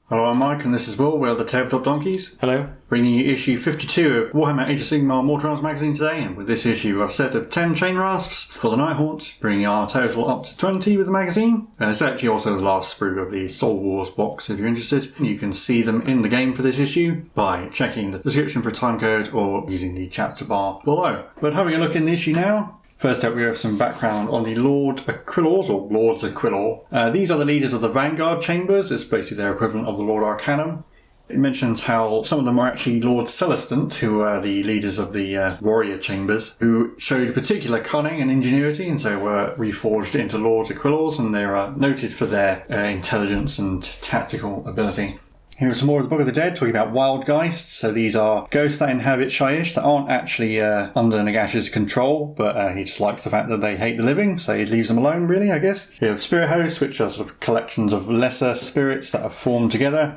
Hello, I'm Mike, and this is Will. We're the Tabletop Donkeys. Hello. Bringing you issue 52 of Warhammer Age of Sigmar Mortals magazine today, and with this issue we've got a set of 10 Chainrasps for the Nighthaunt, bringing our total up to 20 with the magazine. It's actually also the last sprue of the Soul Wars box if you're interested. You can see them in the game for this issue by checking the description for a time code or using the chapter bar below. But having a look in the issue now. First up, we have some background on the Lord Aquilors, or Lords Aquilor. These are the leaders of the Vanguard Chambers. It's basically their equivalent of the Lord Arcanum. It mentions how some of them are actually Lord Celestant, who are the leaders of the Warrior Chambers, who showed particular cunning and ingenuity, and so were reforged into Lords Aquilors, and they are noted for their intelligence and tactical ability. Here's some more of the Book of the Dead, talking about wild geists. So these are ghosts that inhabit Shyish that aren't actually under Nagash's control, but he just likes the fact that they hate the living, so he leaves them alone, really, I guess. We have spirit hosts, which are sort of collections of lesser spirits that have formed together.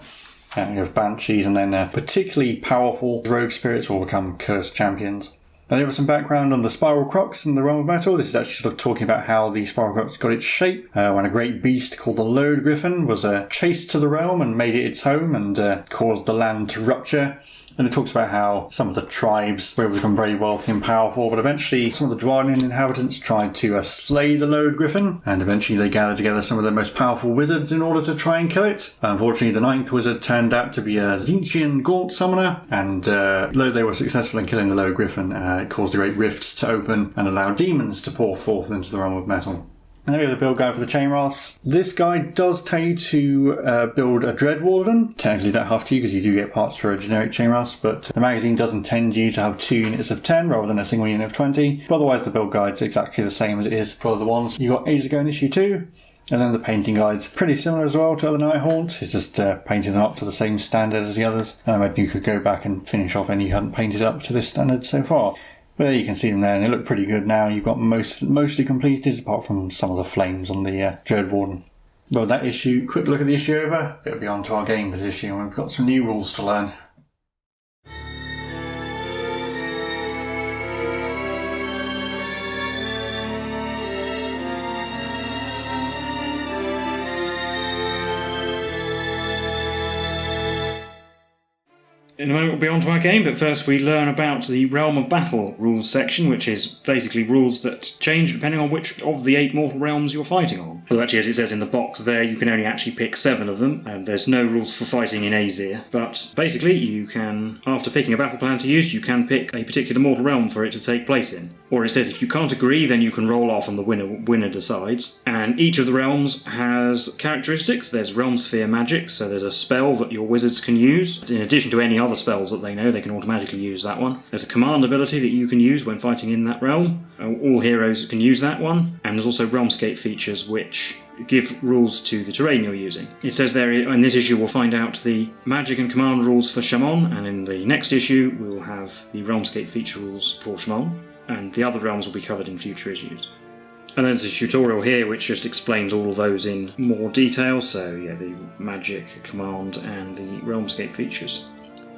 And we have banshees, and then particularly powerful rogue spirits will become cursed champions. Now, there was some background on the Spiral Crocs in the Realm of Battle. This is actually sort of talking about how the Spiral Crocs got its shape when a great beast called the Load Griffin was chased to the realm and made it its home and caused the land to rupture. And it talks about how some of the tribes were able to become very wealthy and powerful, but eventually some of the Dwarven inhabitants tried to slay the Load Griffin, and eventually they gathered together some of their most powerful wizards in order to try and kill it. Unfortunately, the ninth wizard turned out to be a Tzeentchian Gaunt summoner, and though they were successful in killing the Load Griffin, it caused a great rift to open and allow demons to pour forth into the realm of metal. And then we have the build guide for the Chainrasps. This guide does tell you to build a Dread Warden. Technically you don't have to because you do get parts for a generic Chainrasp, but the magazine does intend you to have 2 units of 10 rather than a single unit of 20. But otherwise the build guide's exactly the same as it is for the ones you got ages ago in issue 2. And then the painting guide's pretty similar as well to other Nighthaunt. It's just painting them up to the same standard as the others. And I imagine you could go back and finish off any you hadn't painted up to this standard so far. But there you can see them there, and they look pretty good now. You've got mostly completed, apart from some of the flames on the Dread Warden. Well, that issue, quick look at the issue over. It'll be on to our game for this issue, and we've got some new rules to learn. In a moment we'll be on to our game, but first we learn about the Realm of Battle rules section, which is basically rules that change depending on which of the 8 mortal realms you're fighting on. Well, actually, as it says in the box there, you can only actually pick 7 of them, and there's no rules for fighting in Aesir. But basically, you can, after picking a battle plan to use, you can pick a particular mortal realm for it to take place in. Or it says if you can't agree, then you can roll off and the winner decides. And each of the realms has characteristics. There's Realm Sphere magic, so there's a spell that your wizards can use. In addition to any other spells that they know, they can automatically use that one. There's a command ability that you can use when fighting in that realm. All heroes can use that one. And there's also Realmscape features which give rules to the terrain you're using. It says there in this issue we'll find out the magic and command rules for Chamon, and in the next issue we'll have the Realmscape feature rules for Chamon, and the other realms will be covered in future issues. And there's a tutorial here which just explains all of those in more detail, so yeah, the magic, command and the Realmscape features.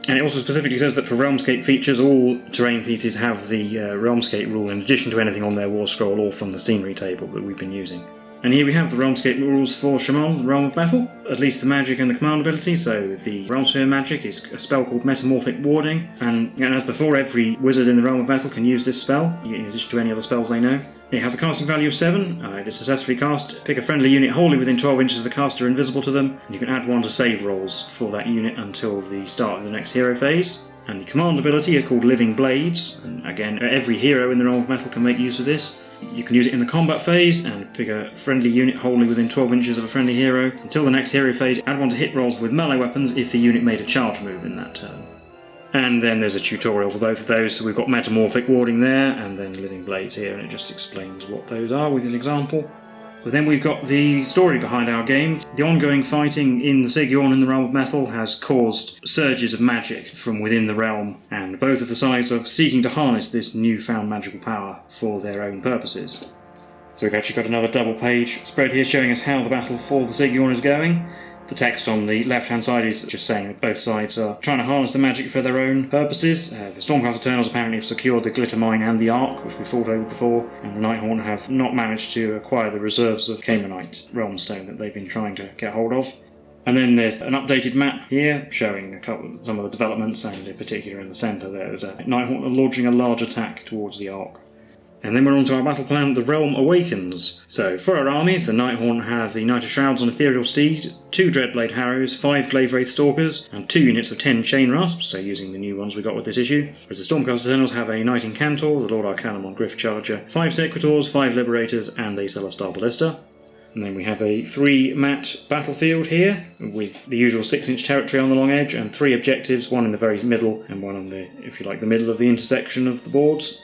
And it also specifically says that for Realmscape features, all terrain pieces have the Realmscape rule in addition to anything on their war scroll or from the scenery table that we've been using. And here we have the Realmscape rules for Chamon, the Realm of Battle, at least the magic and the command ability. So the Realm Sphere magic is a spell called Metamorphic Warding, and as before, every wizard in the Realm of Battle can use this spell, in addition to any other spells they know. It has a casting value of 7. It is successfully cast. Pick a friendly unit wholly within 12 inches of the caster invisible to them, and you can add 1 to save rolls for that unit until the start of the next hero phase. And the command ability is called Living Blades, and again, every hero in the Realm of Battle can make use of this. You can use it in the combat phase and pick a friendly unit wholly within 12 inches of a friendly hero. Until the next hero phase, add 1 to hit rolls with melee weapons if the unit made a charge move in that turn. And then there's a tutorial for both of those, so we've got Metamorphic Warding there, and then Living Blades here, and it just explains what those are with an example. But then we've got the story behind our game. The ongoing fighting in the Sigurn in the Realm of Metal has caused surges of magic from within the realm, and both of the sides are seeking to harness this newfound magical power for their own purposes. So we've actually got another double page spread here showing us how the battle for the Sigurn is going. The text on the left-hand side is just saying that both sides are trying to harness the magic for their own purposes. The Stormcast Eternals apparently have secured the Glitter Mine and the Ark, which we fought over before, and the Nighthaunt have not managed to acquire the reserves of Chamonite Realm Stone that they've been trying to get hold of. And then there's an updated map here showing some of the developments, and in particular in the centre there's a Nighthaunt launching a large attack towards the Ark. And then we're on to our battle plan, The Realm Awakens. So, for our armies, the Nighthaunt have the Knight of Shrouds on Ethereal Steed, 2 Dreadblade Harrows, 5 Glaive Wraith Stalkers, and 2 units of 10 Chainrasps, so using the new ones we got with this issue. Whereas the Stormcast Eternals have a Knight Incantor, the Lord Arcanum on Griff Charger, 5 Sequitors, 5 Liberators, and a Celestar Ballista. And then we have a 3-mat battlefield here, with the usual 6-inch territory on the long edge, and 3 objectives, one in the very middle, and one on the, if you like, the middle of the intersection of the boards.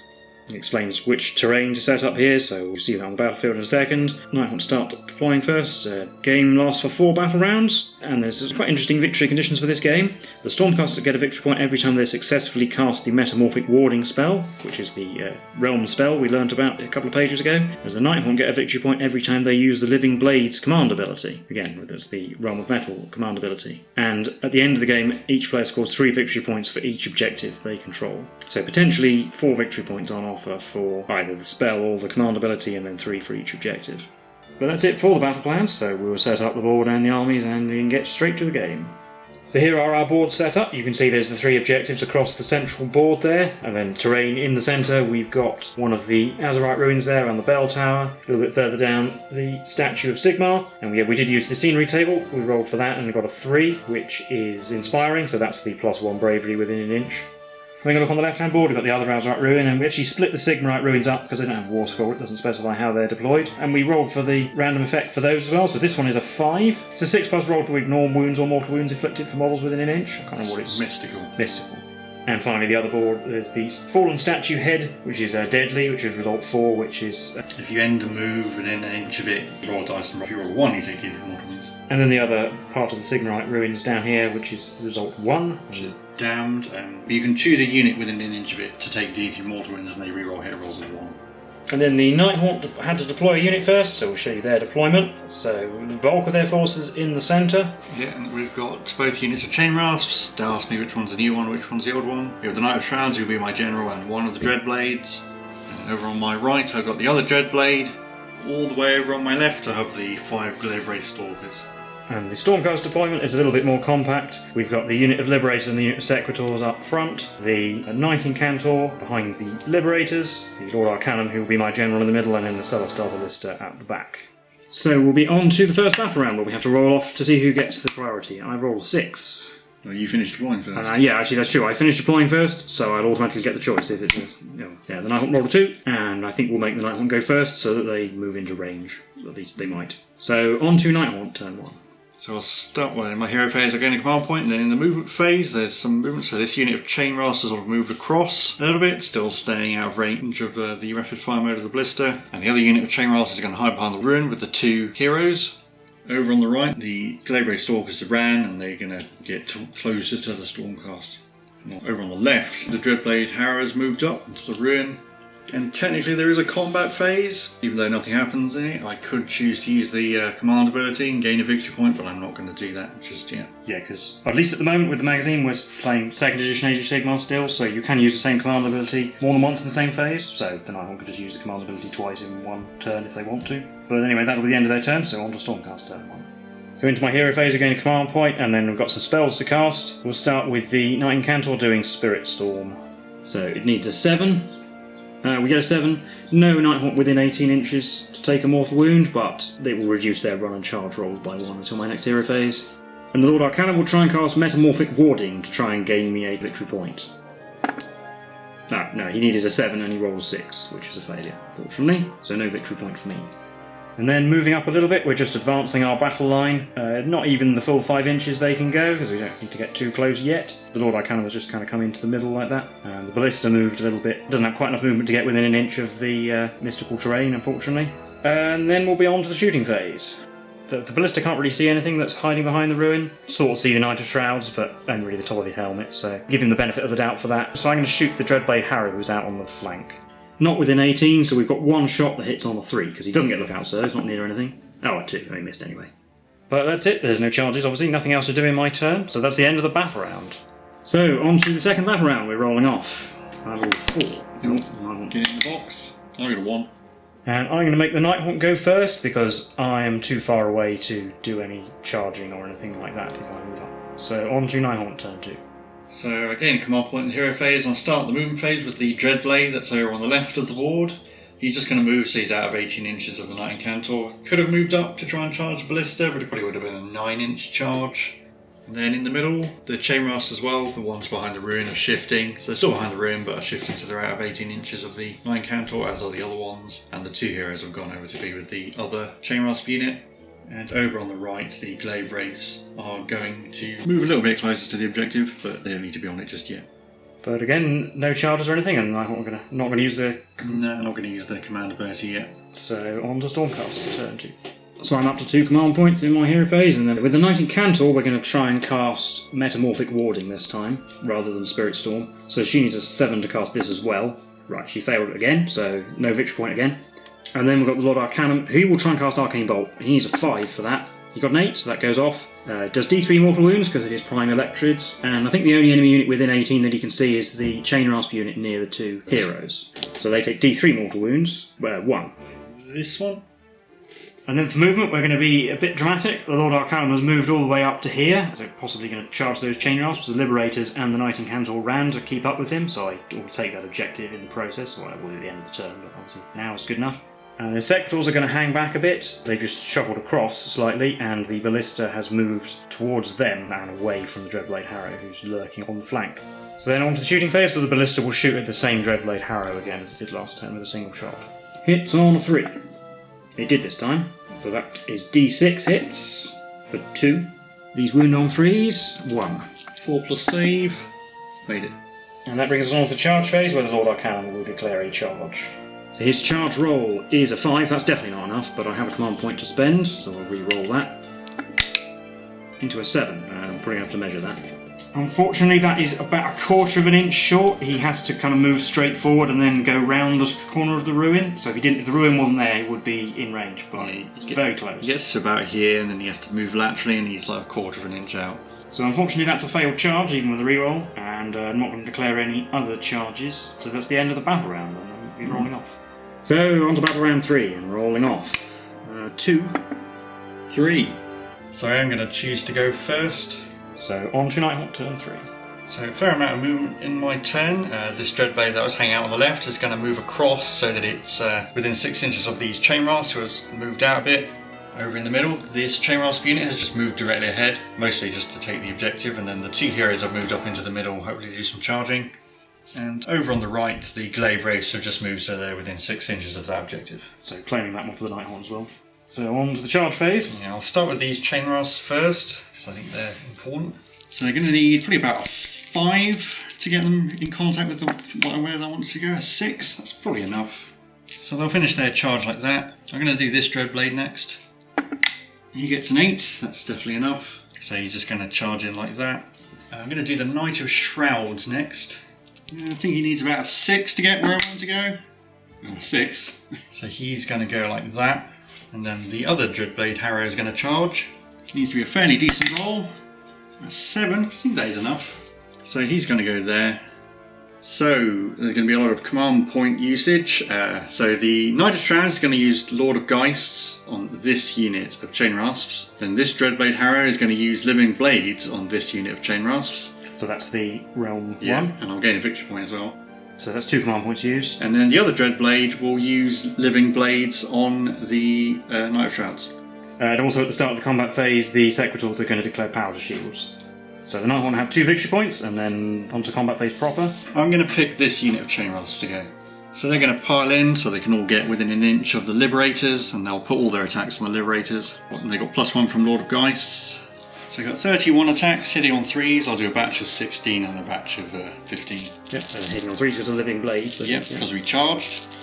It explains which terrain to set up here, so we'll see that on the battlefield in a second. Nighthaunt start deploying first. Game lasts for 4 battle rounds, and there's quite interesting victory conditions for this game. The Stormcasters get a victory point every time they successfully cast the Metamorphic Warding spell, which is the realm spell we learnt about a couple of pages ago. Whereas the Nighthaunt get a victory point every time they use the Living Blades command ability. Again, that's the Realm of Metal command ability. And at the end of the game, each player scores 3 victory points for each objective they control. So potentially 4 victory points on offer for either the spell or the command ability, and then 3 for each objective. But that's it for the battle plans, so we will set up the board and the armies and we can get straight to the game. So here are our boards set up. You can see there's the 3 objectives across the central board there, and then terrain in the centre. We've got one of the Azerite ruins there and the bell tower. A little bit further down, the statue of Sigmar, and we did use the scenery table. We rolled for that and we got a 3, which is inspiring, so that's the +1 bravery within an inch. Having a look on the left-hand board, we've got the other Azerite ruin, and we actually split the Sigmarite ruins up because they don't have war score, it doesn't specify how they're deployed. And we rolled for the random effect for those as well, so this one is a 5. It's a 6+ roll to ignore wounds or mortal wounds inflicted for models within an inch. I can't remember what it's... Mystical. And finally the other board, there's the Fallen Statue Head, which is deadly, which is result 4, which is... If you end a move within an inch of it, you roll a dice, and if you roll a 1, you take 2 mortal wounds. And then the other part of the Sigmarite ruins down here, which is result 1. Which is damned. You can choose a unit within an inch of it to take D3 mortal wounds, and they reroll hit rolls of 1. And then the Nighthaunt had to deploy a unit first, so we'll show you their deployment. So the bulk of their forces in the centre. Yeah, and we've got both units of Chainrasps. They asked me which one's the new one, which one's the old one. We have the Knight of Shrouds, who'll be my general, and one of the Dreadblades. And over on my right, I've got the other Dreadblade. All the way over on my left, I have the 5 Glaive Wraith Stalkers. And the Stormcast deployment is a little bit more compact. We've got the unit of Liberators and the unit of Sequitors up front, the Knight Incantor behind the Liberators, the Lord Arcanum, who will be my general in the middle, and then the Celestar Ballista at the back. So we'll be on to the first battle round, where we have to roll off to see who gets the priority. I've rolled 6. Well, you finished deploying first. Yeah, actually that's true. I finished deploying first, so I'll automatically get the choice if it is. The Nighthaunt rolled a 2, and I think we'll make the Nighthaunt go first so that they move into range. At least they might. So on to Nighthaunt, turn 1. So I'll start in my hero phase. I go into command point, and then in the movement phase, there's some movement. So this unit of Chainrasps has sort of moved across a little bit, still staying out of range of the rapid fire mode of the Ballista. And the other unit of Chainrasps is going to hide behind the ruin with the 2 heroes. Over on the right, the Glaive Wraith Stalkers ran, and they're going to get closer to the Stormcast. Now, over on the left, the Dreadblade Harrows moved up into the ruin. And technically there is a combat phase, even though nothing happens in it. I could choose to use the command ability and gain a victory point, but I'm not going to do that just yet. Yeah, because at least at the moment with the magazine we're playing 2nd edition Age of Sigmar still, so you can use the same command ability more than once in the same phase, so the Nighthaunt could just use the command ability twice in one turn if they want to. But anyway, that'll be the end of their turn, so on to Stormcast turn 1. So into my hero phase, we're going to command point, and then we've got some spells to cast. We'll start with the Knight Incantor doing Spirit Storm. So it needs a 7. We get a 7. No Nighthaunt within 18 inches to take a mortal wound, but they will reduce their run and charge rolls by 1 until my next hero phase. And the Lord Arcanum will try and cast Metamorphic Warding to try and gain me a victory point. No, he needed a 7 and he rolled a 6, which is a failure, fortunately, so no victory point for me. And then moving up a little bit, we're just advancing our battle line. Not even the full 5 inches they can go, because we don't need to get too close yet. The Lord Arcanum has just kind of come into the middle like that. And the Ballista moved a little bit. Doesn't have quite enough movement to get within an inch of the mystical terrain, unfortunately. And then we'll be on to the shooting phase. The Ballista can't really see anything that's hiding behind the ruin. Sort of see the Knight of Shrouds, but only really the top of his helmet, so give him the benefit of the doubt for that. So I'm going to shoot the Dreadblade Harrow who's out on the flank. Not within 18, so we've got 1 shot that hits on a 3, because he doesn't get lookout, so he's not near anything. Oh, a 2, he missed anyway. But that's it, there's no charges, obviously, nothing else to do in my turn, so that's the end of the battle round. So, on to the second battle round, we're rolling off. I rolled 4. Get in the box. I got a 1. And I'm going to make the Nighthaunt go first, because I am too far away to do any charging or anything like that if I move up. So, on to Nighthaunt turn 2. So again, command point in the hero phase. I'll start the movement phase with the Dreadblade that's over on the left of the board. He's just going to move, so he's out of 18 inches of the Knight Incantor. Could have moved up to try and charge Ballista, but it probably would have been a 9-inch charge. And then in the middle, the Chainrasps as well, the ones behind the ruin are shifting. So they're still behind the ruin, but are shifting, so they're out of 18 inches of the Knight Incantor, as are the other ones. And the 2 heroes have gone over to be with the other Chainrasp unit. And over on the right, the Glaive Wraiths are going to move a little bit closer to the objective, but they don't need to be on it just yet. But again, no charges or anything, and I'm not going to use the... No, I'm not going to use the command ability yet. So on to Stormcast turn 2. So I'm up to 2 command points in my hero phase, and then with the Knight Incantor, we're going to try and cast Metamorphic Warding this time, rather than Spirit Storm. So she needs a 7 to cast this as well. Right, she failed again, so no victory point again. And then we've got the Lord Arcanum, who will try and cast Arcane Bolt. He needs a 5 for that. He got an 8, so that goes off. Does D3 mortal wounds because it is Prime Electrids, and I think the only enemy unit within 18 that he can see is the Chainrasp unit near the 2 heroes. So they take D3 mortal wounds, 1. This one? And then for movement, we're going to be a bit dramatic. The Lord Arcanum has moved all the way up to here, so possibly going to charge those Chainrasps. The Liberators and the Knight Incantor ran to keep up with him, so I will take that objective in the process, or I will at the end of the turn, but obviously now it's good enough. And the Secretors are going to hang back a bit. They've just shuffled across slightly, and the Ballista has moved towards them and away from the Dreadblade Harrow, who's lurking on the flank. So then on to the shooting phase, where the Ballista will shoot at the same Dreadblade Harrow again as it did last turn with a single shot. Hits on 3. It did this time. So that is D6 hits for 2. These wound on 3s, 1. 4 plus save. Made it. And that brings us on to the charge phase, where the Lord Arcanum will declare a charge. So his charge roll is a 5, that's definitely not enough, but I have a command point to spend, so I'll re-roll that. Into a 7, I'm probably going to have to measure that. Unfortunately, that is about a quarter of an inch short. He has to kind of move straight forward and then go round the corner of the ruin. So if the ruin wasn't there, he would be in range, but it's very close. He gets to about here, and then he has to move laterally, and he's like a quarter of an inch out. So unfortunately, that's a failed charge, even with a reroll, and I'm not going to declare any other charges. So that's the end of the battle round, and then we'll be rolling off. So on to battle round 3, and rolling off. 2. 3. So I am going to choose to go first. So on to Nighthaunt turn 3. So a fair amount of movement in my turn. This Dreadblade that was hanging out on the left is going to move across so that it's within 6 inches of these Chainrasps, who has moved out a bit. Over in the middle, this Chainrasp unit has just moved directly ahead, mostly just to take the objective, and then the 2 heroes have moved up into the middle, hopefully to do some charging. And over on the right, the Glaive Wraiths have just moved so they're within 6 inches of that objective. So claiming that one for the Nighthaunt as well. So on to the charge phase. Yeah, I'll start with these Chainrasps first, because I think they're important. So they're going to need probably about 5 to get them in contact with where they want to go. A 6, that's probably enough. So they'll finish their charge like that. I'm going to do this Dreadblade next. He gets an 8, that's definitely enough. So he's just going to charge in like that. I'm going to do the Knight of Shrouds next. I think he needs about a 6 to get where I want to go. 6. So he's going to go like that. And then the other Dreadblade Harrow is going to charge. It needs to be a fairly decent roll. That's 7, I think that is enough. So he's going to go there. So there's going to be a lot of command point usage. So the Knight of Shrouds is going to use Lord of Geists on this unit of Chainrasps. Then this Dreadblade Harrow is going to use Living Blades on this unit of Chainrasps. So that's the realm 1. And I'll gain a victory point as well. So that's 2 command points used. And then the other Dreadblade will use Living Blades on the Knight of Shrouds. And also at the start of the combat phase, the Secretors are going to declare Powder Shields. So the Nighthaunt have 2 victory points, and then onto combat phase proper. I'm going to pick this unit of Chainrasps to go. So they're going to pile in, so they can all get within an inch of the Liberators, and they'll put all their attacks on the Liberators. And they got +1 from Lord of Geists. So I've got 31 attacks, hitting on 3s. I'll do a batch of 16 and a batch of 15. Yep, hitting on 3s with a living blade. Yep, because we charged.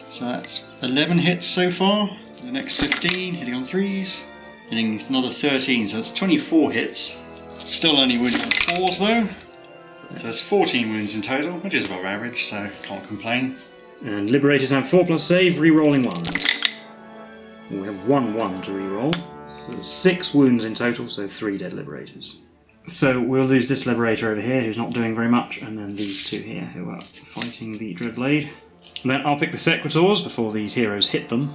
So that's 11 hits so far. The next 15, hitting on 3s. Hitting another 13, so that's 24 hits. Still only wounding on 4s though. So that's 14 wounds in total, which is above average, so can't complain. And Liberators have 4+ save, re-rolling 1s. We have 1/1 to reroll. So there's 6 wounds in total, so 3 dead liberators. So we'll lose this liberator over here, who's not doing very much, and then these 2 here, who are fighting the Dreadblade. Then I'll pick the Sequitors before these heroes hit them.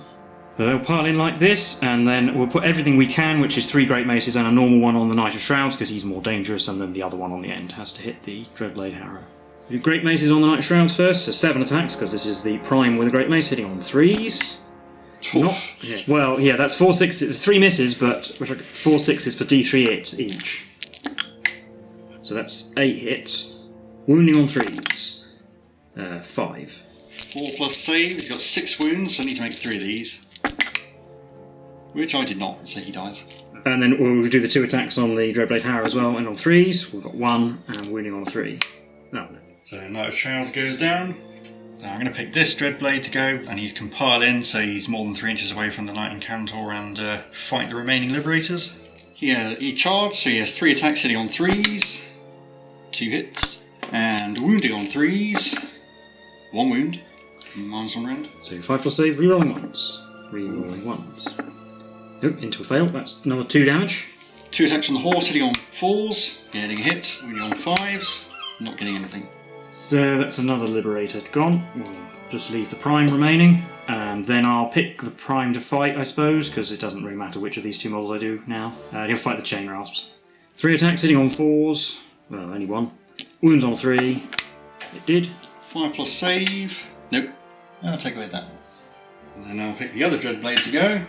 So they'll pile in like this, and then we'll put everything we can, which is 3 Great Maces and a normal one on the Knight of Shrouds, because he's more dangerous, and then the other one on the end has to hit the Dreadblade Harrow. The Great Maces on the Knight of Shrouds first, so 7 attacks, because this is the prime with a Great Mace, hitting on 3s. Well, yeah, that's 4 6s. It's 3 misses, but 4 6s for D3 hits each. So that's 8 hits. Wounding on 3s. 5. 4 plus save. He's got 6 wounds, so I need to make 3 of these. Which I did not, so he dies. And then we'll do the 2 attacks on the Dreadblade Harrow as well, and on 3s. We've got 1, and wounding on a 3. No. So Knight of Shrouds goes down. Now I'm going to pick this Dreadblade to go, and he can pile in, so he's more than 3 inches away from the Knight Incantor and fight the remaining Liberators. He charged, so he has 3 attacks hitting on 3s, 2 hits, and wounding on 3s, 1 wound, -1 round. So 5 plus save, rerolling 1s. Rerolling 1s. Oh, into a fail, that's another 2 damage. 2 attacks on the horse, hitting on 4s, getting a hit, wounding on 5s, not getting anything. So that's another Liberator gone. We'll just leave the Prime remaining, and then I'll pick the Prime to fight, I suppose, because it doesn't really matter which of these 2 models I do now. He'll fight the Chainrasps. 3 attacks hitting on 4s, well, only 1. Wounds on 3, it did. 5 plus save, nope, I'll take away that one. And then I'll pick the other Dreadblade to go.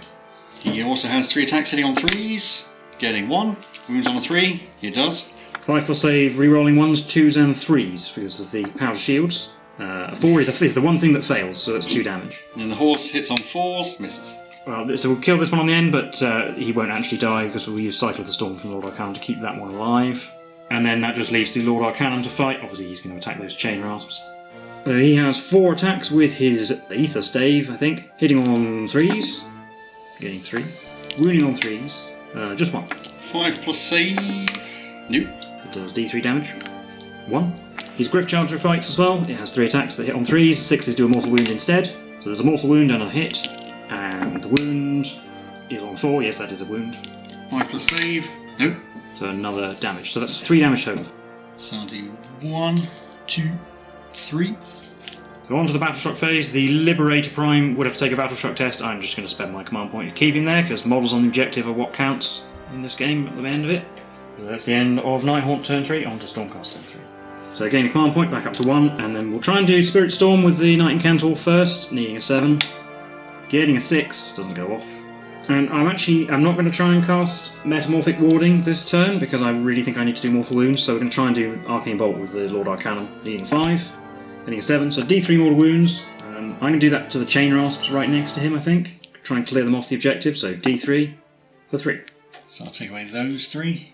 He also has 3 attacks hitting on 3s, getting 1. Wounds on a 3, he does. 5 plus save, rerolling 1s, 2s and 3s because of the powder shields. 4 is the one thing that fails, so that's 2 damage. And then the horse hits on 4s, misses. Well, so we'll kill this one on the end, but he won't actually die because we'll use Cycle of the Storm from Lord Arcanum to keep that one alive. And then that just leaves the Lord Arcanum to fight. Obviously he's going to attack those Chainrasps. He has 4 attacks with his Ether Stave, I think. Hitting on 3s, getting 3. Wounding on 3s, just 1. 5 plus save, nope. It does D3 damage. 1. His Griff Charger fights as well. It has 3 attacks that hit on 3s, 6s do a mortal wound instead. So there's a mortal wound and a hit. And the wound is on 4, yes that is a wound. 5 plus save, nope. So another damage. So that's 3 damage total. So I'll do 1, 2, 3. So on to the Battle Shock phase. The Liberator Prime would have to take a Battle Shock test. I'm just going to spend my command point to keep him there, because models on the objective are what counts in this game at the end of it. So that's the end of Nighthaunt turn 3, on to Stormcast turn 3. So gain a command point back up to 1, and then we'll try and do Spirit Storm with the Knight Incantor first, needing a 7. Getting a 6, doesn't go off. And I'm not going to try and cast Metamorphic Warding this turn, because I really think I need to do Mortal Wounds, so we're going to try and do Arcane Bolt with the Lord Arcanum, needing a 5. Getting a 7, so D3 Mortal Wounds. I'm going to do that to the Chainrasps right next to him, I think. Try and clear them off the objective, so D3 for 3. So I'll take away those 3.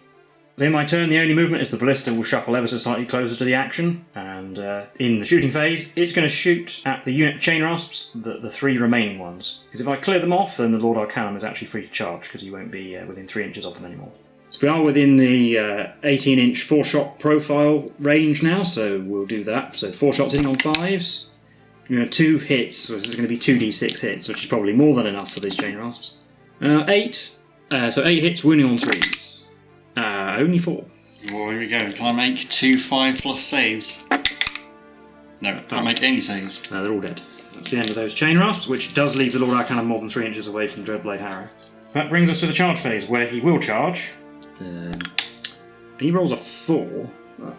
In my turn, the only movement is the Ballista will shuffle ever so slightly closer to the action, and in the shooting phase, it's going to shoot at the unit Chainrasps, the 3 remaining ones. Because if I clear them off, then the Lord Arcanum is actually free to charge, because he won't be within 3 inches of them anymore. So we are within the 18-inch 4-shot profile range now, so we'll do that. So 4 shots hitting on 5s. 2 hits, so this is going to be 2d6 hits, which is probably more than enough for these Chainrasps. 8. So 8 hits, wounding on 3s. Only 4. Well, here we go. Can I make 2 5 plus saves? No, can't make any saves. No, they're all dead. That's the end of those Chainrasps, which does leave the Lord Arcanum more than 3 inches away from Dreadblade Harrow. So that brings us to the charge phase, where he will charge. He rolls a 4.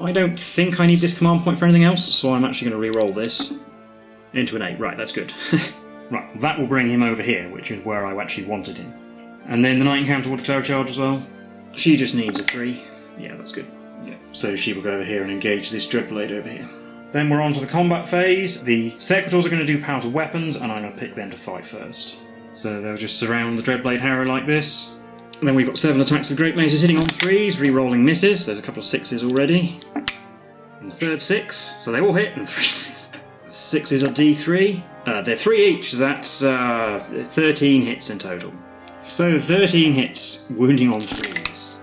I don't think I need this command point for anything else, so I'm actually going to re-roll this into an 8. Right, that's good. Right, that will bring him over here, which is where I actually wanted him. And then the Knight Incantor will declare a charge as well. She just needs a 3. Yeah, that's good. Yeah. So she will go over here and engage this Dreadblade over here. Then we're on to the combat phase. The Sequitors are going to do power to weapons, and I'm going to pick them to fight first. So they'll just surround the Dreadblade Harrow like this. And then we've got 7 attacks with Great Maces hitting on 3s, re-rolling misses. There's a couple of 6s already. And the third 6, so they all hit, and 3 6s. 6s are D3. They're 3 each, so that's 13 hits in total. So 13 hits, wounding on 3s.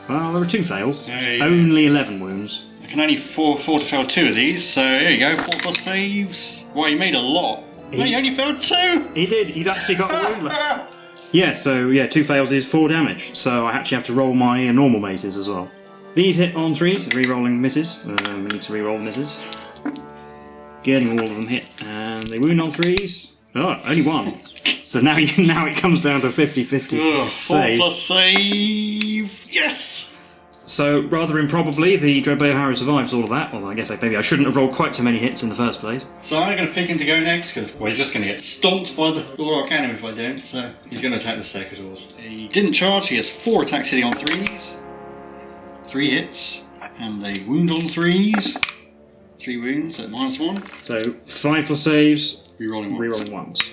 Well, there were 2 fails. Only 11 wounds. I can only afford to fail 2 of these, so here you go, 4 plus saves. Well, he made a lot. No, he only failed 2! He did, he's actually got a wound left. Yeah, so 2 fails is 4 damage. So I actually have to roll my normal maces as well. These hit on 3s, re-rolling misses. We need to re-roll misses. Getting all of them hit, and they wound on 3s. Oh, only 1. So now it comes down to 50-50 save. 4+ save. Yes. So rather improbably, the Dreadblade Harrow survives all of that. Although I guess maybe I shouldn't have rolled quite so many hits in the first place. So I'm going to pick him to go next because he's just going to get stomped by the Lord Arcanum if I don't. So he's going to attack the Secretors. He didn't charge. He has 4 attacks hitting on 3s. 3 hits, and they wound on 3s. 3 wounds at -1. So 5+ saves. Rerolling 1s. Rerolling 1s.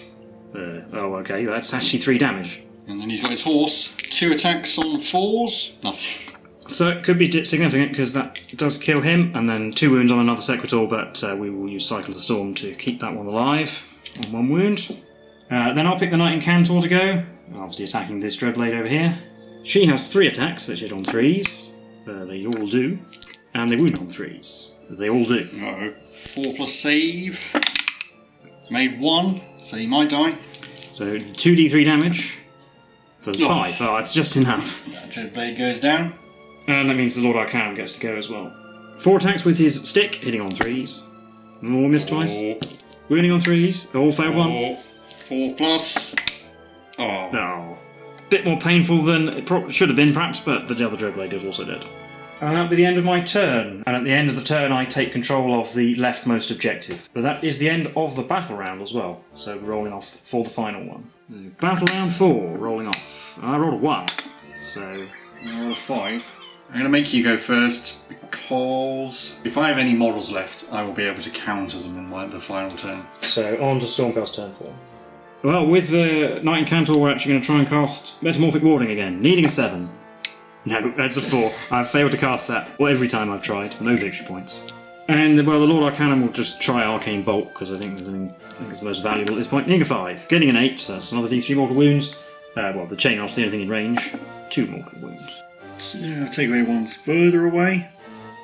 Okay, that's actually 3 damage. And then he's got his horse. 2 attacks on 4s. Nothing. So it could be significant because that does kill him, and then 2 wounds on another Sequitor, but we will use Cycle of the Storm to keep that one alive on 1 wound. Then I'll pick the Nighthaunt to go, obviously attacking this Dreadblade over here. She has 3 attacks that hit on 3s. They all do. And they wound on 3s. They all do. No. 4+ save. Made 1, so he might die. So 2d3 damage for 5. Oh, it's just enough. That Dreadblade goes down. And that means the Lord Arcanum gets to go as well. 4 attacks with his stick, hitting on 3s. Oh, missed twice. Wounding on 3s. All failed 1. 4+. Oh. No. Bit more painful than it should have been, perhaps, but the other Dreadblade is also dead. And that'll be the end of my turn. And at the end of the turn, I take control of the leftmost objective. But that is the end of the battle round as well. So we're rolling off for the final one. Battle round 4, rolling off. I rolled a 1. So. I rolled a 5. I'm going to make you go first because if I have any models left, I will be able to counter them in the final turn. So on to Stormcast turn 4. Well, with the Nighthaunt, we're actually going to try and cast Metamorphic Warding again, needing a 7. No, that's a 4. I've failed to cast that every time I've tried. No victory points. And, well, the Lord Arcanum will just try Arcane Bolt, because I think it's the most valuable at this point. Needing a 5. Getting an 8, so that's another D3 mortal wounds. Well, the Chainrasps, the only thing in range. 2 mortal wounds. Yeah, I'll take away ones further away.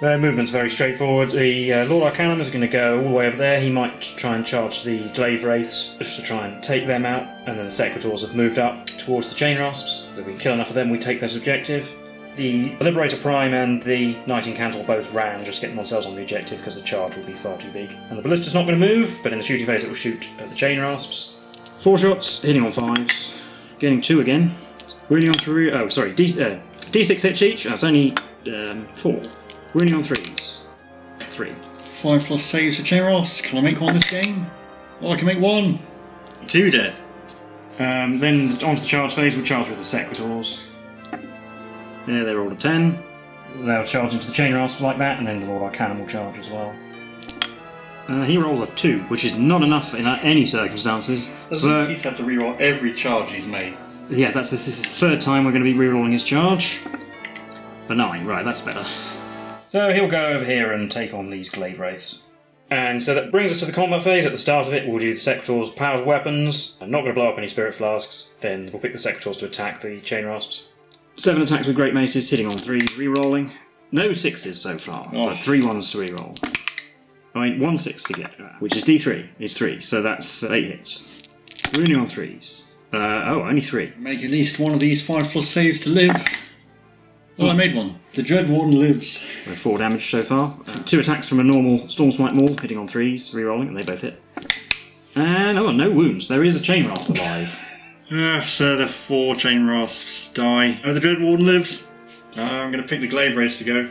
Movement's very straightforward. The Lord Arcanum is going to go all the way over there. He might try and charge the Glaive Wraiths just to try and take them out. And then the Secretors have moved up towards the Chainrasps. If we can kill enough of them, we take this objective. The Liberator Prime and the Nighthaunt both ran, just getting themselves on the objective because the charge will be far too big. And the Ballista's not going to move, but in the shooting phase it will shoot at the Chainrasps. 4 shots, hitting on 5s. Getting 2 again. Wounding on 3. Oh, sorry. D6 hits each. That's only 4. Wounding on 3s. 3. 5+ saves for Chainrasps. Can I make one this game? Oh, I can make 1. 2 dead. Then onto the charge phase, we'll charge with the Secretors. Yeah, they rolled a 10. They'll charge into the Chainrasp like that, and then the Lord Arcanum will charge as well. He rolls a 2, which is not enough in any circumstances. So he's had to reroll every charge he's made. Yeah, this is the 3rd time we're going to be rerolling his charge. A 9, right, that's better. So he'll go over here and take on these Glaive Wraiths. And so that brings us to the combat phase. At the start of it, we'll do the Secretors' powered weapons. I'm not going to blow up any Spirit Flasks. Then we'll pick the Secretors to attack the Chainrasps. 7 attacks with Great Maces, hitting on 3s, re-rolling. No 6s so far, but 3 1s to re-roll. I mean, 1 6 to get, which is D3. It's 3, so that's 8 hits. Wounding on 3s. Only 3. Make at least one of these 5+ saves to live. Oh, I made one. The Dread Warden lives. 4 damage so far. 2 attacks from a normal Stormsmite Maul, hitting on 3s, re-rolling, and they both hit. And, no wounds. There is a Chainrasp alive. So the 4 Chainrasps die. Oh, the Dread Warden lives. I'm going to pick the Glaive Wraiths to go.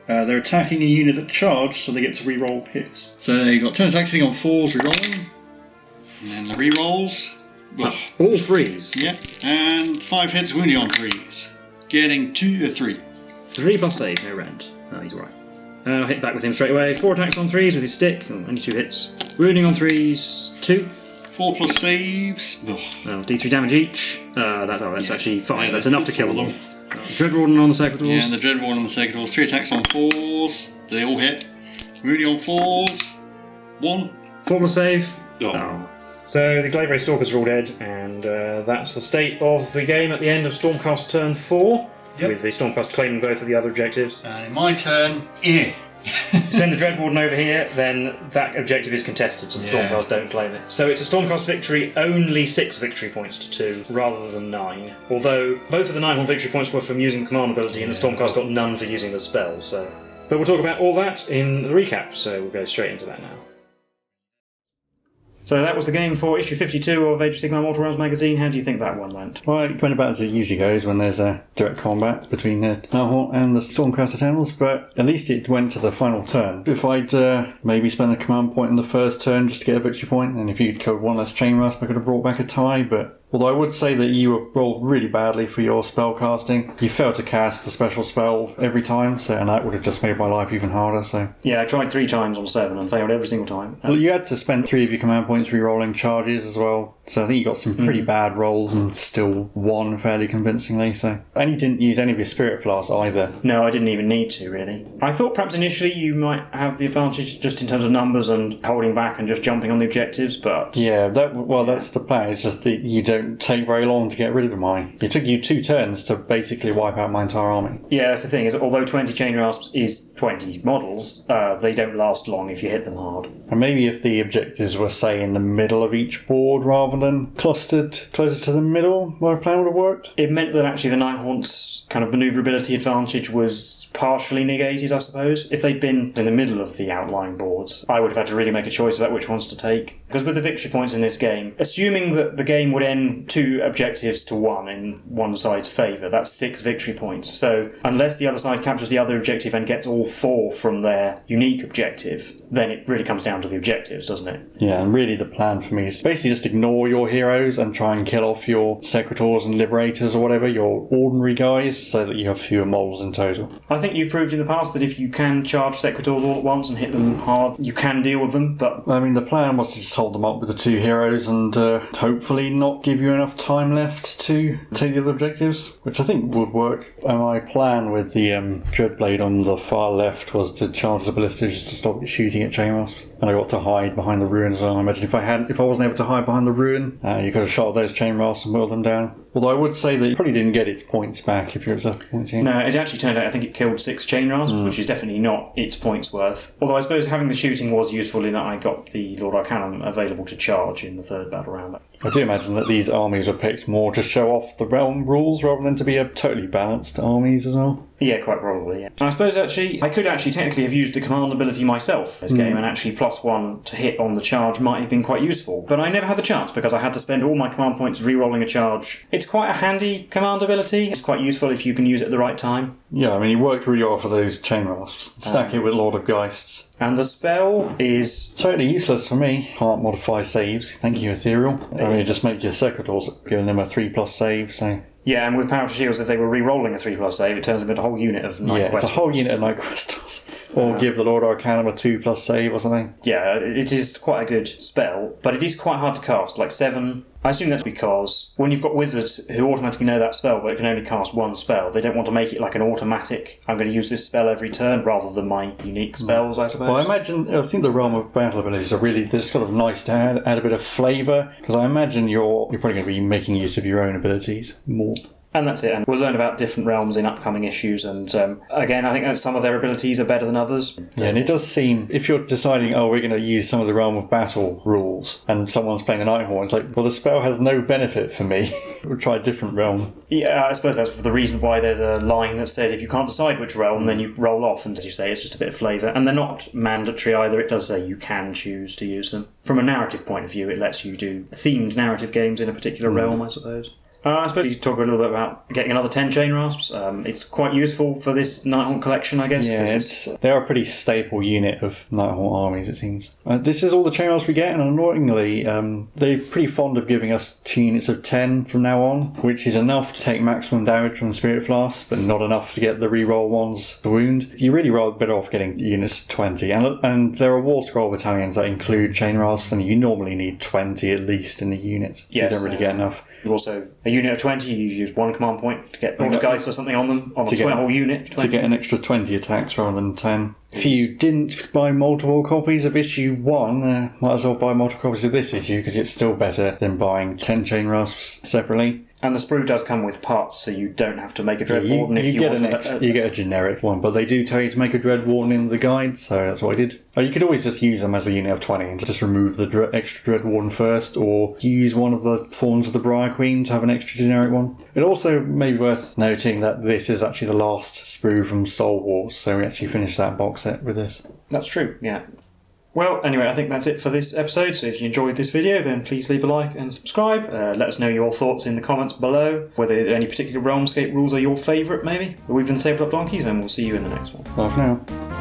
They're attacking a unit that charged, so they get to re-roll hits. So they've got 10 attacks hitting on 4s, re-rolling. And then the re-rolls. All 3s? Yeah. And 5 hits wounding on 3s. Getting 3. 3+ save, no rend. Oh, he's alright. I'll hit back with him straight away. 4 attacks on 3s with his stick. Only 2 hits. Wounding on 3s, 2. 4+ saves. D3 damage each. That's actually 5. Yeah, that's enough to kill them. Dread Warden on the Secretors. Yeah, and the Dread Warden on the Secretors. 3 attacks on 4s. They all hit. Wounding on 4s. 1. 4+ save. Oh. So the Glaive Wraith Stalkers are all dead, and that's the state of the game at the end of Stormcast turn 4. With the Stormcast claiming both of the other objectives. And in my turn, So send the Dread Warden over here, then that objective is contested, so the Stormcast don't claim it. So it's a Stormcast victory, only 6 victory points to 2, rather than 9. Although both of the Nighthaunt victory points were from using command ability, and the Stormcast got none for using the spell, so... But we'll talk about all that in the recap, so we'll go straight into that now. So that was the game for issue 52 of Age of Sigmar Mortal Realms magazine. How do you think that one went? Well, it went about as it usually goes when there's a direct combat between the Nighthaunt and the Stormcast Eternals, but at least it went to the final turn. If I'd maybe spent a command point in the first turn just to get a victory point, and if you'd killed one less Chainrasp, I could have brought back a tie, but... Although I would say that you rolled really badly for your spell casting. You failed to cast the special spell every time, and that would have just made my life even harder, so... Yeah, I tried 3 times on 7 and failed every single time. Well, you had to spend 3 of your command points re-rolling charges as well, so I think you got some pretty bad rolls and still won fairly convincingly, so... And you didn't use any of your Spirit Blasts either. No, I didn't even need to, really. I thought perhaps initially you might have the advantage just in terms of numbers and holding back and just jumping on the objectives, but... Yeah, that's the plan. It's just that you don't take very long to get rid of mine. It took you 2 turns to basically wipe out my entire army. Yeah, that's the thing, is that although 20 Chainrasps is 20 models, they don't last long if you hit them hard. And maybe if the objectives were, say, in the middle of each board rather than clustered closer to the middle, my plan would have worked. It meant that actually the Nighthaunt's kind of manoeuvrability advantage was partially negated, I suppose. If they'd been in the middle of the outlying boards, I would have had to really make a choice about which ones to take. Because with the victory points in this game, assuming that the game would end 2 objectives to 1 in one side's favour, that's 6 victory points. So unless the other side captures the other objective and gets all 4 from their unique objective, then it really comes down to the objectives, doesn't it? Yeah, and really the plan for me is basically just ignore your heroes and try and kill off your Secretors and Liberators or whatever, your ordinary guys, so that you have fewer moles in total. I think you've proved in the past that if you can charge Secretors all at once and hit them hard, you can deal with them, but... I mean, the plan was to just hold them up with the 2 heroes and hopefully not give you enough time left to take the other objectives, which I think would work. And my plan with the Dreadblade on the far left was to charge the ballista just to stop it shooting at Chainrasps. And I got to hide behind the ruin as well. I imagine if I wasn't able to hide behind the ruin, you could have shot those Chainrasps and whittled them down. Although I would say that it probably didn't get its points back if it was a point team. No, it actually turned out I think it killed 6 Chainrasps, which is definitely not its points worth. Although I suppose having the shooting was useful in that I got the Lord Arcanum available to charge in the 3rd battle round. I do imagine that these armies were picked more to show off the realm rules rather than to be a totally balanced armies as well. Yeah, quite probably, yeah. And I suppose actually, I could actually technically have used the command ability myself this game, and actually +1 to hit on the charge might have been quite useful. But I never had the chance because I had to spend all my command points re-rolling a charge. It's quite a handy command ability. It's quite useful if you can use it at the right time. Yeah, I mean, it worked really well for those Chainrasps. Stack it with Lord of Geists. And the spell is... totally useless for me. Can't modify saves. Thank you, Ethereal. I mean, just make your Secretors, giving them a 3+ save, so... Yeah, and with Powerful Shields, if they were re-rolling a 3+ save, it turns them into a whole unit of Night Crystals. It's a whole unit of Night Crystals. Or give the Lord Arcanum a 2+ save or something. Yeah, it is quite a good spell, but it is quite hard to cast. Like 7... I assume that's because when you've got wizards who automatically know that spell, but it can only cast 1 spell, they don't want to make it like an automatic, I'm going to use this spell every turn, rather than my unique spells, I suppose. Well, I think the realm of battle abilities are really, they're just kind of nice to add a bit of flavour, because I imagine you're probably going to be making use of your own abilities more. And that's it, and we'll learn about different realms in upcoming issues, and again, I think that some of their abilities are better than others. Yeah, and it does seem, if you're deciding, we're going to use some of the Realm of Battle rules, and someone's playing the Nighthaunt, it's like, well, the spell has no benefit for me. We'll try a different realm. Yeah, I suppose that's the reason why there's a line that says if you can't decide which realm, then you roll off, and as you say, it's just a bit of flavour, and they're not mandatory either. It does say you can choose to use them. From a narrative point of view, it lets you do themed narrative games in a particular realm, I suppose. I suppose you could talk a little bit about getting another 10 Chainrasps. It's quite useful for this Nighthaunt collection, I guess. Yeah, they're a pretty staple unit of Nighthaunt armies, it seems. This is all the Chainrasps we get, and annoyingly, they're pretty fond of giving us 2 units of 10 from now on, which is enough to take maximum damage from the Spirit Flasks, but not enough to get the reroll ones to wound. You're really rather better off getting units of 20. And there are War Scroll battalions that include Chainrasps, and you normally need 20 at least in the unit, so you don't really get enough. Also, a unit of 20, you use 1 command point to get all the guys or something on them, on a whole unit. 20. To get an extra 20 attacks rather than 10. If you didn't buy multiple copies of issue 1, might as well buy multiple copies of this issue because it's still better than buying 10 Chainrasps separately. And the sprue does come with parts, so you don't have to make a Dread Warden if you get want you get a generic one, but they do tell you to make a Dread Warden in the guide, so that's what I did. You could always just use them as a unit of 20 and just remove the extra Dread Warden first, or use one of the Thorns of the Briar Queen to have an extra generic one. It also may be worth noting that this is actually the last sprue from Soul Wars, so we actually finished that box set with this. That's true, yeah. Well, anyway, I think that's it for this episode, so if you enjoyed this video, then please leave a like and subscribe. Let us know your thoughts in the comments below, whether any particular Realmscape rules are your favourite, maybe. But we've been Tabletop Donkeys, and we'll see you in the next one. Bye for now.